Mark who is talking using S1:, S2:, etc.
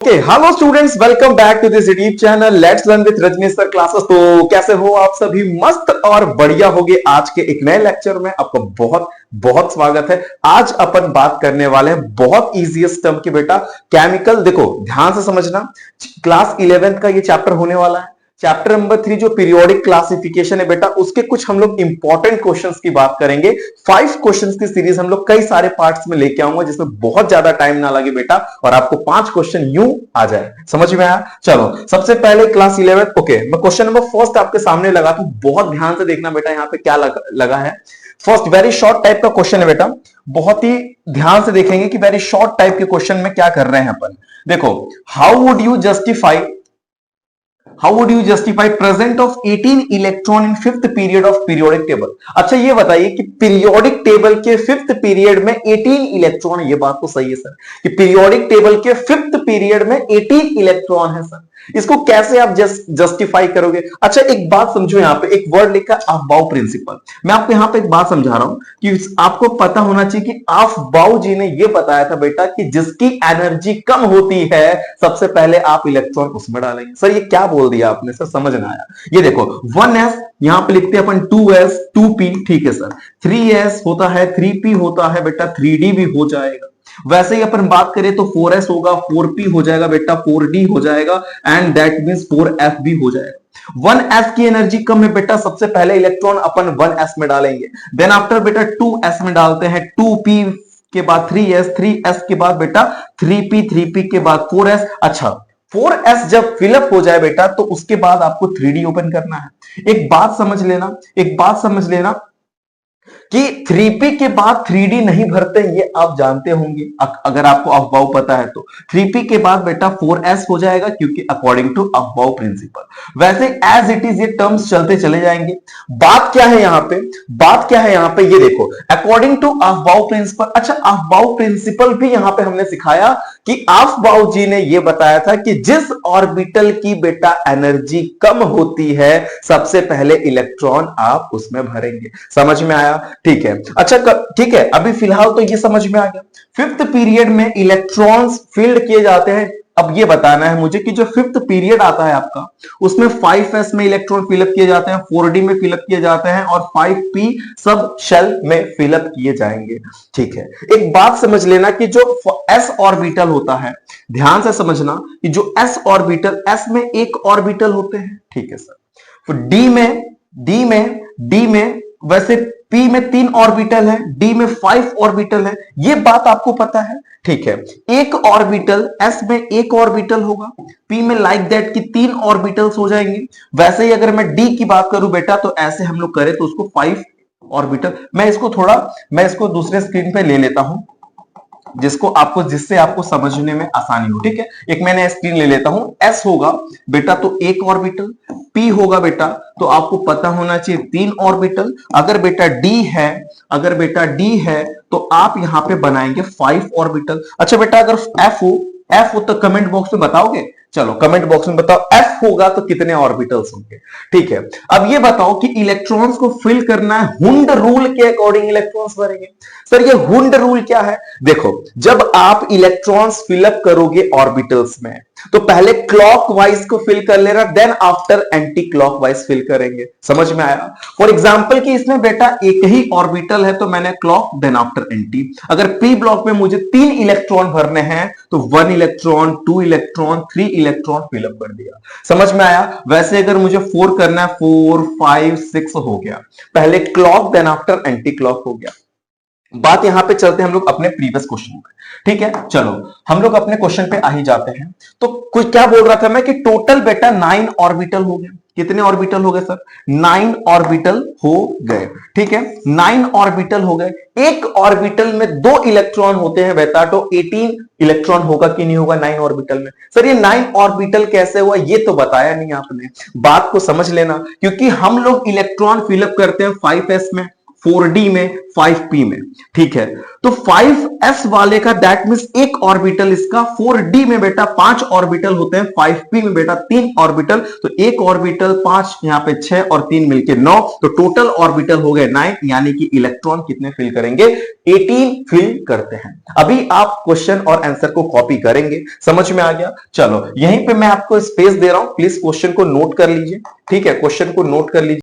S1: Okay, hello students, welcome back to this YouTube channel let's learn with Rajneesh sir classes. तो कैसे हो आप सभी? मस्त और बढ़िया होगे। आज के एक नए लेक्चर में आपका बहुत बहुत स्वागत है। आज अपन बात करने वाले हैं बहुत इजीएस्ट टर्म की बेटा, केमिकल। देखो ध्यान से समझना, क्लास 11th का ये चैप्टर होने वाला है। चैप्टर नंबर 3 जो पीरियोडिक क्लासिफिकेशन है बेटा, उसके कुछ हम लोग इंपॉर्टेंट क्वेश्चंस की बात करेंगे। 5 क्वेश्चंस की सीरीज हम लोग कई सारे पार्ट्स में लेके आऊंगा, जिसमें बहुत ज्यादा टाइम ना लगे बेटा, और आपको 5 क्वेश्चन यूं आ जाए। समझ में आया? चलो सबसे पहले क्लास 11। ओके, मैं क्वेश्चन नंबर फर्स्ट आपके सामने लगा दूं, बहुत ध्यान से देखना बेटा, यहां पे क्या लगा है। फर्स्ट वेरी शॉर्ट टाइप का क्वेश्चन है बेटा, बहुत ही ध्यान से देखेंगे कि वेरी शॉर्ट टाइप के क्वेश्चन में क्या कर रहे हैं अपन। देखो, How would you justify present of 18 electron in fifth period of periodic table? अच्छा ये बताइए कि पीरियोडिक टेबल के फिफ्थ पीरियड में 18 इलेक्ट्रॉन, ये बात तो सही है सर कि पीरियोडिक टेबल के फिफ्थ पीरियड में 18 इलेक्ट्रॉन है सर, इसको कैसे आप जस्टिफाई करोगे? अच्छा एक बात समझो, यहां पे एक वर्ड लिखा है अफबाउ प्रिंसिपल। मैं आपको यहां पे एक बात समझा रहा हूं कि आपको पता होना चाहिए कि अफबाउ जी ने यह बताया था बेटा कि जिसकी एनर्जी कम होती है सबसे पहले आप इलेक्ट्रॉन उसमें डालेंगे। सर ये क्या बोल दिया आपने सर, समझ ना आया। ये देखो 1s यहां पे लिखते हैं अपन 2s 2p, ठीक है सर। 3s होता है 3p होता है बेटा, 3d भी हो जाएगा। वैसे ही अपन बात करें तो 4s होगा, 4p हो जाएगा बेटा, 4d हो जाएगा, एंड दैट मींस 4f भी हो जाएगा। 1s की एनर्जी कम है बेटा, सबसे पहले इलेक्ट्रॉन अपन 1s में डालेंगे। देन आफ्टर बेटा 2s में डालते हैं, 2p के बाद 3s के बाद बेटा 3p के बाद 4s। अच्छा 4s जब फिलअप हो जाए बेटा तो उसके बाद आपको 3d ओपन करना है। एक बात समझ लेना कि 3p के बाद 3d नहीं भरते, ये आप जानते होंगे अगर आपको अफबाउ पता है तो। 3p के बाद बेटा 4s हो जाएगा, क्योंकि अकॉर्डिंग टू अफबाउ प्रिंसिपल। वैसे एज इट इज ये टर्म्स चलते चले जाएंगे। बात क्या है यहाँ पे, ये देखो अकॉर्डिंग टू अफबाउ प्रिंसिपल। अच्छा अफबाउ प्रिंसिपल भी यहाँ पे हमने सिखाया कि अफबाउ जी ने यह बताया था कि जिस ऑर्बिटल की बेटा एनर्जी कम होती है सबसे पहले इलेक्ट्रॉन आप उसमें भरेंगे। समझ में आया? ठीक है। अच्छा ठीक है, अभी फिलहाल तो ये समझ में आ गया। फिफ्थ पीरियड में इलेक्ट्रॉन्स फील्ड किए जाते हैं। अब ये बताना है मुझे कि जो फिफ्थ पीरियड आता है आपका, उसमें 5s में इलेक्ट्रॉन फिलअप किए जाते हैं, 4d में फिलअप किए जाते हैं, और 5p सब शेल में फिलअप किए जाएंगे। ठीक है, एक बात समझ लेना कि जो s ऑर्बिटल होता है, ध्यान से समझना कि जो s ऑर्बिटल, s में एक ऑर्बिटल होते हैं, ठीक है सर। तो d में वैसे p में 3 ऑर्बिटल है, d में 5 ऑर्बिटल है, ये बात आपको पता है, ठीक है। एक ऑर्बिटल s में एक ऑर्बिटल होगा, p में लाइक दैट कि 3 ऑर्बिटल्स हो जाएंगे। वैसे ही अगर मैं d की बात करूं बेटा तो ऐसे हम लोग करें तो उसको 5 ऑर्बिटल, मैं इसको दूसरे स्क्रीन पे ले लेता हूं जिससे आपको समझने में आसानी हो। ठीक है, एक मैंने स्क्रीन ले लेता हूं। s होगा बेटा तो एक ऑर्बिटल, p होगा बेटा तो आपको पता होना चाहिए 3 ऑर्बिटल। अगर बेटा d है तो आप यहां पे बनाएंगे 5 ऑर्बिटल। अच्छा बेटा अगर f हो तो कमेंट बॉक्स में बताओगे? चलो कमेंट बॉक्स में बताओ f होगा तो कितने ऑर्बिटल्स होंगे। ठीक है, अब ये बताओ कि इलेक्ट्रॉन्स को फिल करना है, हुंड रूल के अकॉर्डिंग इलेक्ट्रॉन्स भरेंगे। सर ये हुंड रूल क्या है? देखो जब आप इलेक्ट्रॉन्स फिलअप करोगे ऑर्बिटल्स में तो पहले क्लॉकवाइज को फिल कर लेना, then after anti clockwise fill करेंगे। समझ में आया? फॉर एग्जांपल कि इसमें बेटा एक ही ऑर्बिटल है तो मैंने क्लॉक देन आफ्टर एंटी। अगर पी ब्लॉक में मुझे 3 इलेक्ट्रॉन भरने हैं तो 1 इलेक्ट्रॉन, 2 इलेक्ट्रॉन, 3 इलेक्ट्रॉन फिलअप कर दिया। समझ में आया? वैसे अगर मुझे 4 करना है, 4 5 6 हो गया, पहले clock then after anti clock हो गया। बात यहां पे चलते हैं हम लोग अपने प्रीवियस क्वेश्चन में। ठीक है, चलो हम लोग अपने क्वेश्चन पे आ ही जाते हैं। तो कुछ क्या बोल रहा था मैं कि टोटल बेटा 9 ऑर्बिटल हो गए। कितने ऑर्बिटल हो गए सर? 9 ऑर्बिटल हो गए। ठीक है, 9 ऑर्बिटल हो गए। एक ऑर्बिटल में 2 इलेक्ट्रॉन होते हैं बेटा, तो 18 इलेक्ट्रॉन होगा कि नहीं होगा 9 ऑर्बिटल में? सर ये 9 ऑर्बिटल कैसे हुआ ये तो बताया नहीं आपने। बात को समझ लेना, क्योंकि हम लोग इलेक्ट्रॉन फिलअप करते हैं 5s में, 4d में, 5p में, ठीक है। तो 5s वाले का दैट मींस एक ऑर्बिटल इसका, 4d में बेटा 5 ऑर्बिटल होते हैं, 5p में बेटा 3 ऑर्बिटल, तो एक ऑर्बिटल 5, यहां पे 6 और 3 मिलके 9, तो टोटल ऑर्बिटल हो गए 9, यानी कि इलेक्ट्रॉन कितने फिल करेंगे, 18 फिल करते हैं। अभी आप क्वेश्चन और आंसर को कॉपी करेंगे, समझ में आ गया। चलो यहीं पे मैं आपको स्पेस दे रहा हूं, प्लीज क्वेश्चन को नोट कर लीजिए, ठीक है, क्वेश्चन को नोट कर लीजिए।